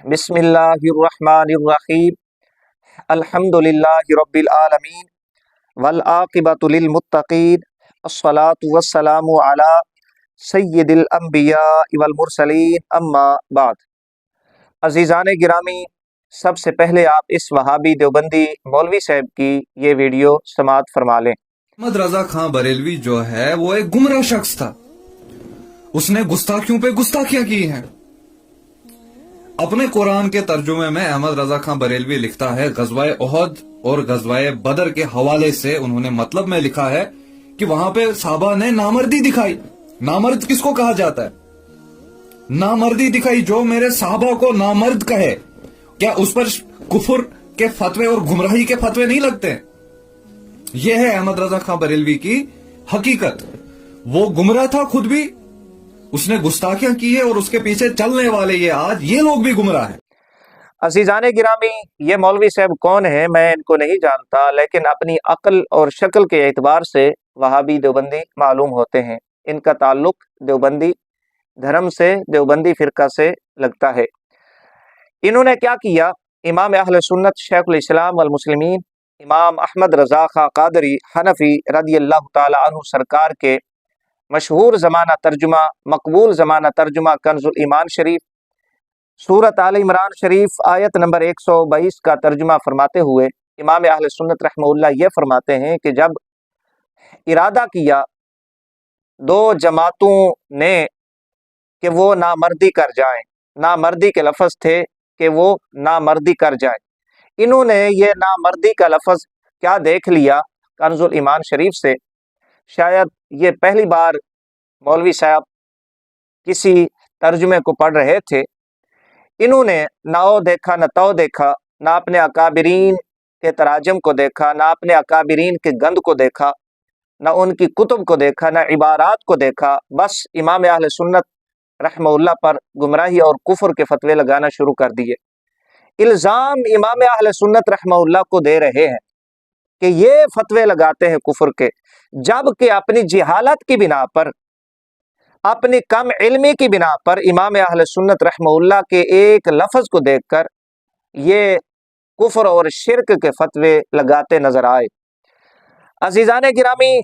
बिस्मिल्लाहिर्रहमानिर्रहीम अल्हम्दुलिल्लाहि रब्बिल आलमीन वल्आक़िबतु लिलमुत्तक़ीन अस्सलातु वस्सलामु अला सय्यिदिल अंबिया वल मुरसलीन अम्मा बाद। अज़ीज़ान गिरामी, सबसे पहले आप इस वहाबी देवबंदी मौलवी साहब की ये वीडियो समाअत फरमा लें। अहमद रजा खां बरेलवी जो है वो एक गुमराह शख्स था। उसने गुस्ताखियों पे गुस्ताखियां की हैं। अपने कुरान के तर्जुमे में अहमद रजा खां बरेलवी लिखता है, गजवाए ओहद और गजवाए बदर के हवाले से उन्होंने मतलब में लिखा है कि वहां पे साहबा ने नामर्दी दिखाई। नामर्द किसको कहा जाता है? नामर्दी दिखाई। जो मेरे साहबा को नामर्द कहे, क्या उस पर कुफर के फतवे और गुमराही के फतवे नहीं लगते? यह है अहमद रजा खां बरेलवी की हकीकत। वो गुमराह था खुद भी, उसने गुस्ताखियां की है और उसके पीछे चलने वाले ये लोग भी गुमराह हैं। अज़ीज़ान गिरामी, ये मौलवी साहब कौन है मैं इनको नहीं जानता, लेकिन अपनी अक्ल और शक्ल के एतबार से वहाबी देवबंदी मालूम होते हैं। इनका ताल्लुक देवबंदी धर्म से, देवबंदी फिरका से लगता है। इन्होंने क्या किया? इमाम अहले सुन्नत शेखुल इस्लाम वल मुस्लिमीन इमाम अहमद रजा खां कादरी हनफी रदियल्लाहु ताला अन्हु सरकार के मशहूर ज़माना तर्जुमा, मकबूल ज़माना तर्जुमा कंजुल ईमान शरीफ, सूरत आल इमरान शरीफ आयत नंबर 122 का तर्जुमा फरमाते हुए इमाम अहले सुन्नत रहमतुल्लाह ये फरमाते हैं कि जब इरादा किया दो जमातों ने कि वो नामर्दी कर जाएं, नामर्दी के लफ्ज़ थे कि वो नामर्दी कर जाएं, इन्होंने ये नामर्दी का लफ्ज़ क्या देख लिया कंजुल ईमान शरीफ से। शायद ये पहली बार मौलवी साहब किसी तर्जुमे को पढ़ रहे थे। इन्होंने ना ओ देखा न तो देखा, ना अपने अकाबिरीन के तराजम को देखा, ना अपने अकाबिरीन के गंद को देखा, ना उनकी कुतुब को देखा, ना इबारात को देखा। बस इमाम अहले सुन्नत रहमतुल्लाह पर गुमराही और कुफर के फतवे लगाना शुरू कर दिए। इल्ज़ाम इमाम अहले सुन्नत रहमतुल्लाह को दे रहे हैं कि ये फतवे लगाते हैं कुफर के, जबकि अपनी जिहालत की बिना पर, अपनी कम इल्मी की बिना पर इमाम अहले सुन्नत रहमतुल्लाह के एक लफ्ज़ को देखकर ये कुफर और शिरक के फतवे लगाते नजर आए। अज़ीज़ान गिरामी,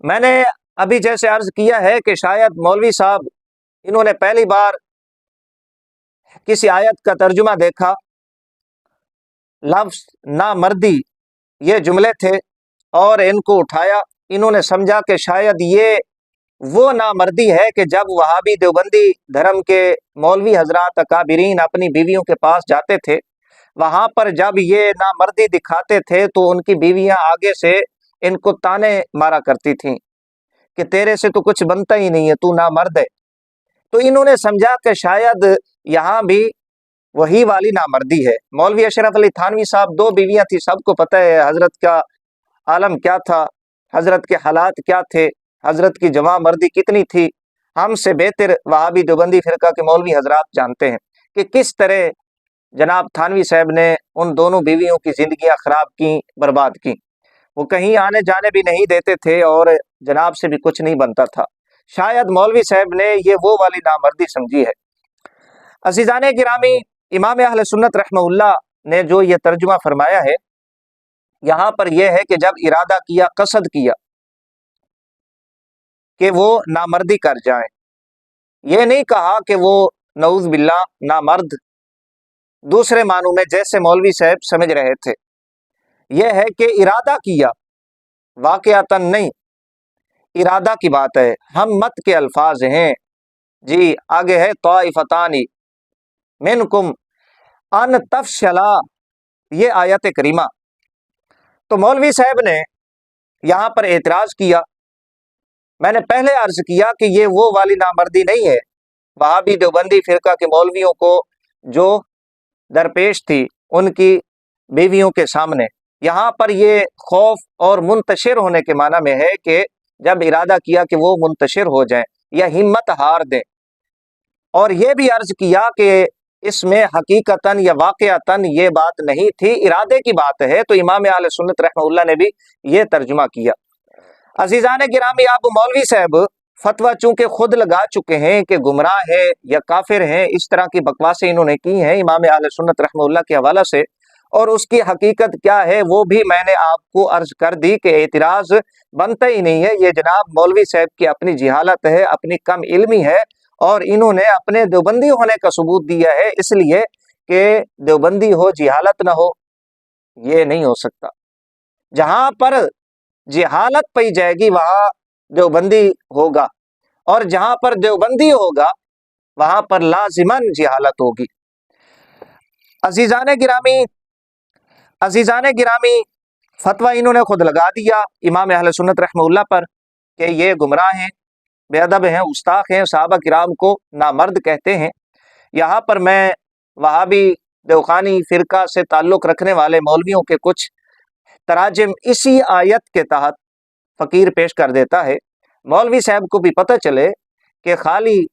मैंने अभी जैसे अर्ज किया है कि शायद मौलवी साहब इन्होंने पहली बार किसी आयत का तर्जुमा देखा, लफ्ज़ नामर्दी ये जुमले थे और इनको उठाया। इन्होंने समझा कि शायद ये वो नामर्दी है कि जब वहाबी देवबंदी धर्म के मौलवी हजरात अकाबिरीन अपनी बीवियों के पास जाते थे, वहां पर जब ये नामर्दी दिखाते थे तो उनकी बीवियां आगे से इनको ताने मारा करती थीं कि तेरे से तो कुछ बनता ही नहीं है, तू नामर्द है। तो इन्होंने समझा कि शायद यहाँ भी वही वाली नामर्दी है। मौलवी अशरफ अली थानवी साहब, दो बीवियां थी, सबको पता है हजरत का आलम क्या था, हजरत के हालात क्या थे, हजरत की जवां मर्दी कितनी थी। हमसे बेहतर वहाबी देवबंदी फिरका के मौलवी हजरात जानते हैं कि किस तरह जनाब थानवी साहब ने उन दोनों बीवियों की जिंदगियां खराब की, बर्बाद की। वो कहीं आने जाने भी नहीं देते थे और जनाब से भी कुछ नहीं बनता था। शायद मौलवी साहब ने ये वो वाली नामर्दी समझी है। अज़ीज़ान गिरामी, इमाम अहले सुन्नत रहमतुल्लाह ने जो ये तर्जुमा फरमाया है, यहाँ पर यह है कि जब इरादा किया, कसद किया कि वो नामर्दी कर जाएं, ये नहीं कहा कि वो नऊज़ बिल्लाह नामर्द दूसरे मानों में जैसे मौलवी साहब समझ रहे थे। यह है कि इरादा किया, वाक़यातन नहीं, इरादा की बात है। हम मत के अल्फाज हैं जी। आगे है ताइफतानी मिनकुम अन तफशला, ये आयत करीमा। तो मौलवी साहब ने यहाँ पर एतराज किया। मैंने पहले अर्ज किया कि ये वो वाली नामर्दी नहीं है वहाबी देवबंदी फिरका के मौलवियों को जो दरपेश थी उनकी बीवियों के सामने। यहाँ पर ये खौफ और मुंतशिर होने के माना में है कि जब इरादा किया कि वो मुंतशिर हो जाएं या हिम्मत हार दें। और ये भी अर्ज किया कि इसमें हकीकतन या वाक़यातन ये बात नहीं थी, इरादे की बात है। तो इमाम आले सुन्नत रहमतुल्लाह ने भी ये तर्जुमा किया। अज़ीज़ान गिरामी, अब मौलवी साहब फतवा चूंकि खुद लगा चुके हैं कि गुमराह है या काफिर हैं, इस तरह की बकवासें इन्होंने की हैं इमाम अहले सुन्नत रहमतुल्लाह के हवाला से, और उसकी हकीकत क्या है वो भी मैंने आपको अर्ज कर दी कि एतराज बनता ही नहीं है। ये जनाब मौलवी साहब की अपनी जिहालत है, अपनी कम इल्मी है, और इन्होंने अपने देवबंदी होने का सबूत दिया है इसलिए कि देवबंदी हो जिहालत ना हो, ये नहीं हो सकता। जहां पर जिहालत पाई जाएगी वहां देवबंदी होगा, और जहां पर देवबंदी होगा वहां पर लाजिमन जिहालत होगी। अजीजान गिरामी फतवा इन्होंने खुद लगा दिया इमाम अहले सुन्नत रहमतुल्लाह पर कि ये गुमराह हैं, बेअदब हैं, गुस्ताख हैं, सहाबा किराम को नामर्द कहते हैं। यहाँ पर मैं वहाबी देवखानी फिरका से ताल्लुक़ रखने वाले मौलवियों के कुछ तराजिम इसी आयत के तहत फ़कीर पेश कर देता है, मौलवी साहब को भी पता चले कि खाली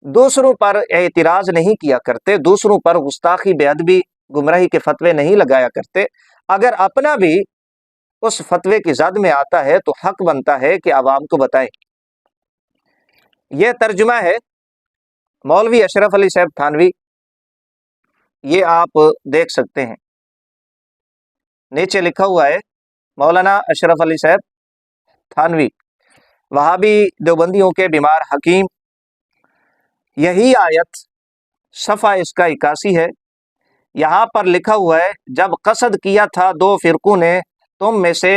दूसरों पर एतराज़ नहीं किया करते, दूसरों पर गुस्ताखी बेअदबी गुमराही के फतवे नहीं लगाया करते। अगर अपना भी उस फतवे की जद में आता है तो हक बनता है कि आवाम को बताएं। यह तर्जुमा है मौलवी अशरफ अली साहब थानवी, ये आप देख सकते हैं, नीचे लिखा हुआ है मौलाना अशरफ अली साहब थानवी, वहाबी देवबंदियों के बीमार हकीम। यही आयत सफ़ा इसका 81 है, यहाँ पर लिखा हुआ है जब कसद किया था दो फिरकों ने तुम में से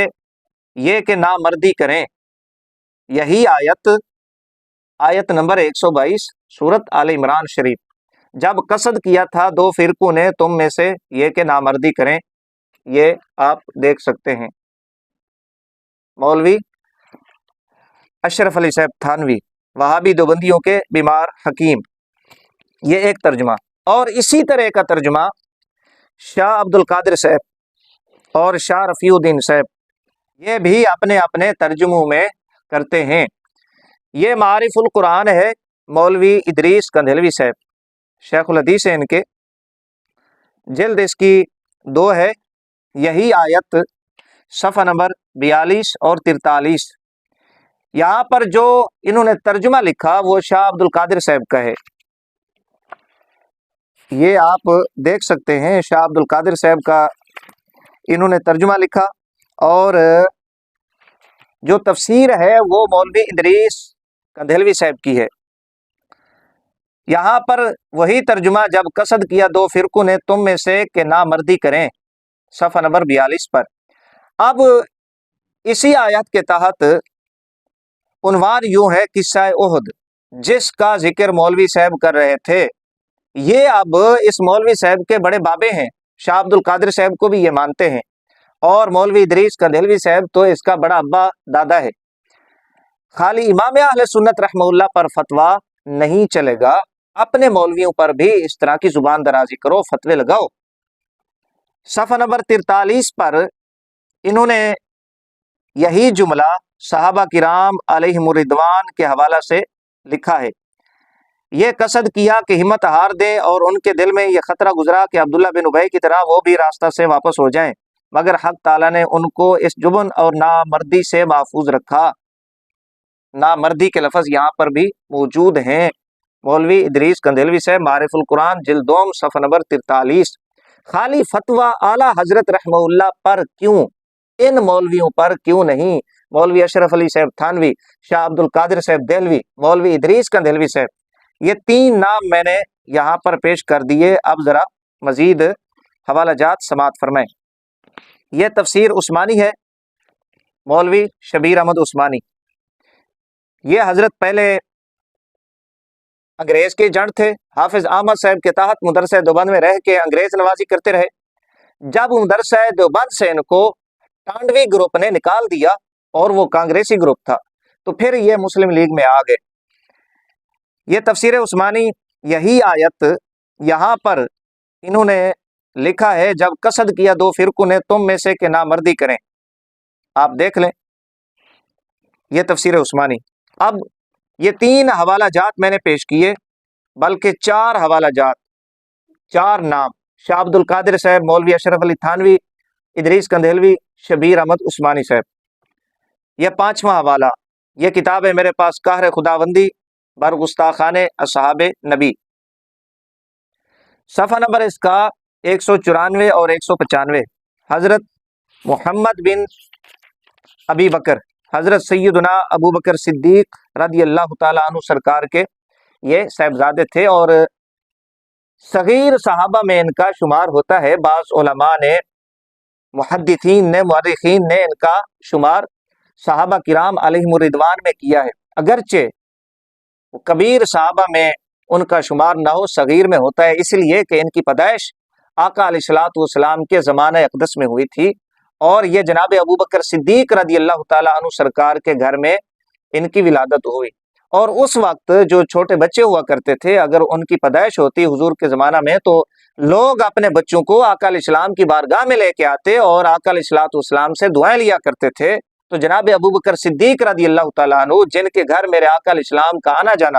ये कि नामर्दी करें। यही आयत नंबर 122 सूरत आल इमरान शरीफ, जब कसद किया था दो फिरकों ने तुम में से ये कि नामर्दी करें, ये आप देख सकते हैं। मौलवी अशरफ अली साहब थानवी, वहाबी देवबंदियों के बीमार हकीम, ये एक तर्जुमा। और इसी तरह का तर्जुमा शाह अब्दुल कादिर साहब और शाह रफ़ीउद्दीन साहब, ये भी अपने अपने तर्जुमों में करते हैं। ये मारिफुल कुरान है मौलवी इदरीस कंधेलवी साहब, शेखुल हदीस है इनके, जिल्द इसकी 2 है। यही आयत सफ़ा नंबर 42 और 43, यहाँ पर जो इन्होंने तर्जुमा लिखा वो शाह अब्दुल कादिर साहब का है, ये आप देख सकते हैं। शाह अब्दुल कादिर साहब का इन्होंने तर्जुमा लिखा, और जो तफसीर है वो मौलवी इदरीस कंधेलवी साहब की है। यहाँ पर वही तर्जुमा जब कसद किया दो फिरकों ने तुम में से कि नामर्दी करें, सफ़ा नंबर 42 पर। अब इसी आयत के तहत उन्वान यूं है किस्सा उहद, जिसका जिक्र मौलवी साहब कर रहे थे। ये अब इस मौलवी साहब के बड़े बाबे हैं, शाह अब्दुल कादिर साहब को भी ये मानते हैं, और मौलवी इदरीस कंधेलवी साहब तो इसका बड़ा अब्बा दादा है। खाली इमाम अहले सुन्नत रहमतुल्लाह पर फतवा नहीं चलेगा, अपने मौलवियों पर भी इस तरह की जुबान दराजी करो, फतवे लगाओ। सफ़ा नंबर 43 पर इन्होंने यही जुमला सहाबा किराम अलैहिमुर रिदवान के हवाला से लिखा है। ये कसद किया कि हिम्मत हार दें, और उनके दिल में ये खतरा गुजरा कि अब्दुल्ला बिन उबई की तरह वो भी रास्ता से वापस हो जाएं, मगर हक ताला ने उनको इस जुबन और नामर्दी से महफूज रखा। नामर्दी के लफ्ज़ यहाँ पर भी मौजूद हैं। मौलवी इदरीस कंधेलवी से मारिफुल कुरान जिल्द 2 सफ़ा नंबर 43। खाली फतवा आला हजरत रहमतुल्लाह पर क्यों, इन मौलवियों पर क्यों नहीं? मौलवी अशरफ अली साहब थानवी, शाह अब्दुल कादिर साहब देहलवी, मौलवी इदरीस कंधेलवी साहब, ये 3 नाम मैंने यहाँ पर पेश कर दिए। अब ज़रा मजीद हवाला जात समात फरमाएं। यह तफसीर उस्मानी है, मौलवी शबीर अहमद उस्मानी। ये हजरत पहले अंग्रेज के जंड थे, हाफिज अहमद साहब के तहत मदरसा देवबंद में रह के अंग्रेज नवाजी करते रहे। जब मदरसा देवबंद से इनको टांडवी ग्रुप ने निकाल दिया, और वो कांग्रेसी ग्रुप था, तो फिर ये मुस्लिम लीग में आ गए। ये तफसीर उस्मानी, यही आयत यहाँ पर इन्होंने लिखा है जब कसद किया दो फिरकों ने तुम में से कि नामर्दी करें, आप देख लें, ये तफसीर उस्मानी। अब ये 3 हवाला जात मैंने पेश किए, बल्कि 4 हवाला जात, 4 नाम, शाह अब्दुल कादिर साहब, मौलवी अशरफ अली थानवी, इदरीस कंधेलवी, शबीर अहमद उस्मानी साहब। यह 5वां हवाला یہ کتاب ہے میرے پاس، قہر خداوندی بر گستاخان اصحاب نبی، صفحہ نمبر اس کا 194 اور 195۔ حضرت محمد بن ابی بکر، حضرت سیدنا ابو بکر صدیق رضی اللہ تعالیٰ عنہ سرکار کے یہ صاحبزادے تھے، اور صغیر صحابہ میں ان کا شمار ہوتا ہے۔ بعض علماء نے، محدثین نے، مورخین نے ان کا شمار صحابہ کرام علیہم الرضوان میں کیا ہے، اگرچہ وہ کبیر صحابہ میں ان کا شمار نہ ہو، صغیر میں ہوتا ہے، اس لیے کہ ان کی پیدائش آقا علیہ الصلوۃ والسلام کے زمانہ اقدس میں ہوئی تھی، اور یہ جناب ابو بکر صدیق رضی اللہ تعالیٰ عنہ سرکار کے گھر میں ان کی ولادت ہوئی۔ اور اس وقت جو چھوٹے بچے ہوا کرتے تھے، اگر ان کی پیدائش ہوتی حضور کے زمانہ میں، تو لوگ اپنے بچوں کو آقا علیہ السلام کی بارگاہ میں لے کے آتے اور آقا علیہ الصلوۃ والسلام سے دعائیں لیا کرتے تھے۔ تو جناب ابو بکر صدیق رضی اللہ تعالیٰ عنہ، جن کے گھر میرے آقا علیہ السلام کا آنا جانا،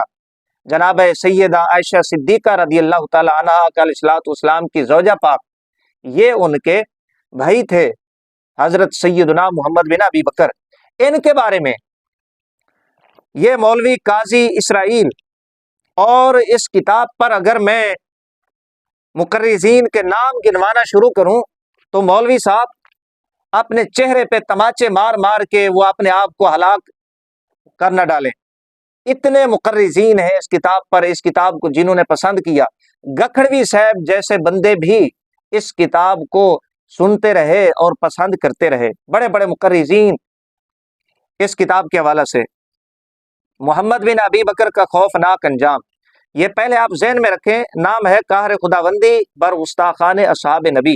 جناب سیدہ عائشہ صدیقہ رضی اللہ تعالیٰ عنہ آقا علیہ الصلوۃ والسلام کی زوجہ پاک، یہ ان کے بھائی تھے حضرت سیدنا محمد بن ابی بکر۔ ان کے بارے میں یہ مولوی قاضی اسرائیل، اور اس کتاب پر اگر میں مقرزین کے نام گنوانا شروع کروں تو مولوی صاحب اپنے چہرے پہ تماچے مار مار کے وہ اپنے آپ کو ہلاک کر نہ ڈالیں۔ اتنے مقرزین ہیں اس کتاب پر، اس کتاب کو جنہوں نے پسند کیا۔ گکھڑوی صاحب جیسے بندے بھی اس کتاب کو سنتے رہے اور پسند کرتے رہے، بڑے بڑے مقرزین اس کتاب کے حوالے سے۔ محمد بن ابی بکر کا خوفناک انجام، یہ پہلے آپ ذہن میں رکھیں، نام ہے قہر خداوندی بر گستاخان اصحاب نبی،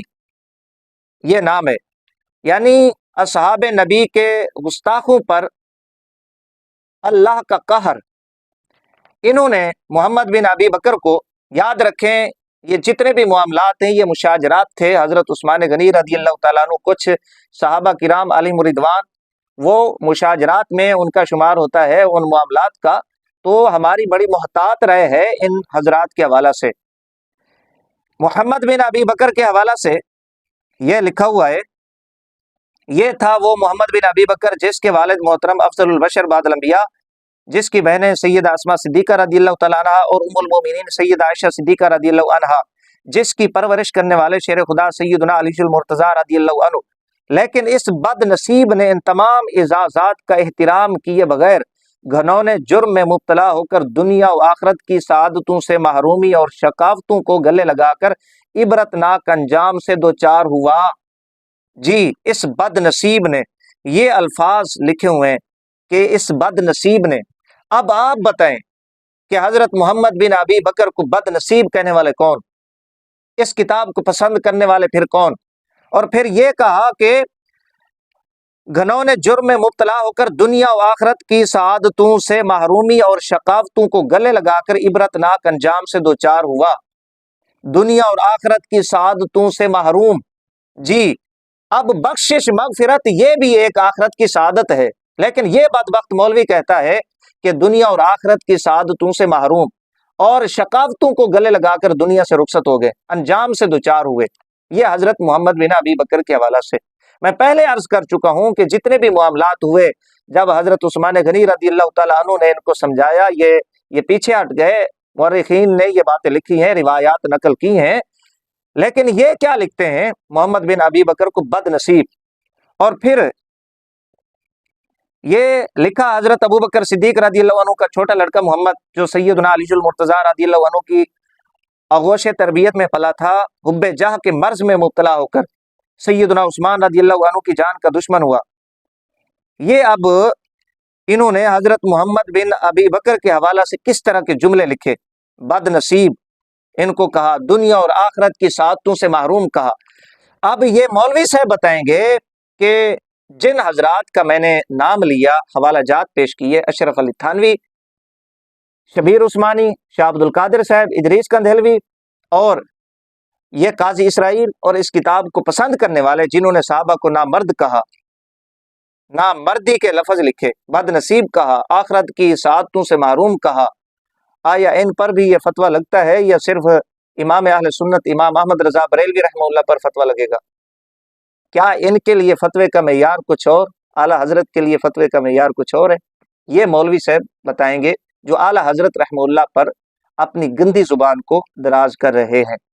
یہ نام ہے، یعنی اصحاب نبی کے گستاخوں پر اللہ کا قہر۔ انہوں نے محمد بن ابی بکر کو، یاد رکھیں یہ جتنے بھی معاملات ہیں یہ مشاجرات تھے۔ حضرت عثمان غنی رضی اللہ تعالیٰ عنہ، کچھ صحابہ کرام علیہم الرضوان، وہ مشاجرات میں ان کا شمار ہوتا ہے، ان معاملات کا، تو ہماری بڑی محتاط رہے ہے ان حضرات کے حوالہ سے۔ محمد بن ابی بکر کے حوالہ سے یہ لکھا ہوا ہے، یہ تھا وہ محمد بن ابی بکر جس کے والد محترم افضل البشر بعد الانبیاء، جس کی بہنیں سیدہ اسماء صدیقہ رضی اللہ تعالیٰ عنہ اور ام المومنین سیدہ عائشہ صدیقہ رضی اللہ عنہا، جس کی پرورش کرنے والے شیر خدا سیدنا علی المرتضیٰ رضی اللہ عنہ، لیکن اس بد نصیب نے ان تمام اعزازات کا احترام کیے بغیر گھنونے جرم میں مبتلا ہو کر دنیا و آخرت کی سعادتوں سے محرومی اور شقاوتوں کو گلے لگا کر عبرتناک انجام سے دوچار ہوا۔ جی، اس بد نصیب نے، یہ الفاظ لکھے ہوئے ہیں کہ اس بد نصیب نے۔ اب آپ بتائیں کہ حضرت محمد بن ابی بکر کو بد نصیب کہنے والے کون؟ اس کتاب کو پسند کرنے والے پھر کون؟ اور پھر یہ کہا کہ گھنونے جرم میں مبتلا ہو کر دنیا و آخرت کی سعادتوں سے محرومی اور شقاوتوں کو گلے لگا کر عبرتناک انجام سے دوچار ہوا۔ دنیا اور آخرت کی سعادتوں سے محروم، جی، اب بخشش مغفرت یہ بھی ایک آخرت کی سعادت ہے، لیکن یہ بدبخت مولوی کہتا ہے کہ دنیا اور آخرت کی سعادتوں سے محروم اور شقاوتوں کو گلے لگا کر دنیا سے رخصت ہو گئے، انجام سے دوچار ہوئے۔ یہ حضرت محمد بن ابی بکر کے حوالہ سے میں پہلے عرض کر چکا ہوں کہ جتنے بھی معاملات ہوئے، جب حضرت عثمان غنی رضی اللہ تعالیٰ عنہ نے ان کو سمجھایا، یہ پیچھے ہٹ گئے۔ مورخین نے یہ باتیں لکھی ہیں، روایات نقل کی ہیں، لیکن یہ کیا لکھتے ہیں؟ محمد بن ابی بکر کو بد نصیب۔ اور پھر یہ لکھا حضرت ابو بکر صدیق رضی اللہ عنہ کا چھوٹا لڑکا محمد، جو سیدنا علی المرتضیٰ رضی اللہ عنہ کی آغوش تربیت میں پلا تھا، حب جاہ کے مرض میں مبتلا ہو کر سیدنا عثمان رضی اللہ عنہ کی جان کا دشمن ہوا۔ یہ اب انہوں نے حضرت محمد بن ابی بکر کے حوالہ سے کس طرح کے جملے لکھے، بد نصیب ان کو کہا، دنیا اور آخرت کی سعادتوں سے محروم کہا۔ اب یہ مولوی صاحب بتائیں گے کہ جن حضرات کا میں نے نام لیا، حوالہ جات پیش کیے، اشرف علی تھانوی، شبیر عثمانی، شاہ عبد القادر صاحب، ادریس کندھلوی، اور یہ قاضی اسرائیل، اور اس کتاب کو پسند کرنے والے جنہوں نے صحابہ کو نامرد کہا، نامردی کے لفظ لکھے، بد نصیب کہا، آخرت کی سعادتوں سے محروم کہا، آیا ان پر بھی یہ فتویٰ لگتا ہے یا صرف امام اہل سنت امام احمد رضا بریلوی رحمہ اللہ پر فتویٰ لگے گا؟ کیا ان کے لیے فتوے کا معیار کچھ اور، اعلیٰ حضرت کے لیے فتوے کا معیار کچھ اور ہے؟ یہ مولوی صاحب بتائیں گے جو اعلیٰ حضرت رحمہ اللہ پر اپنی گندی زبان کو دراز کر رہے ہیں۔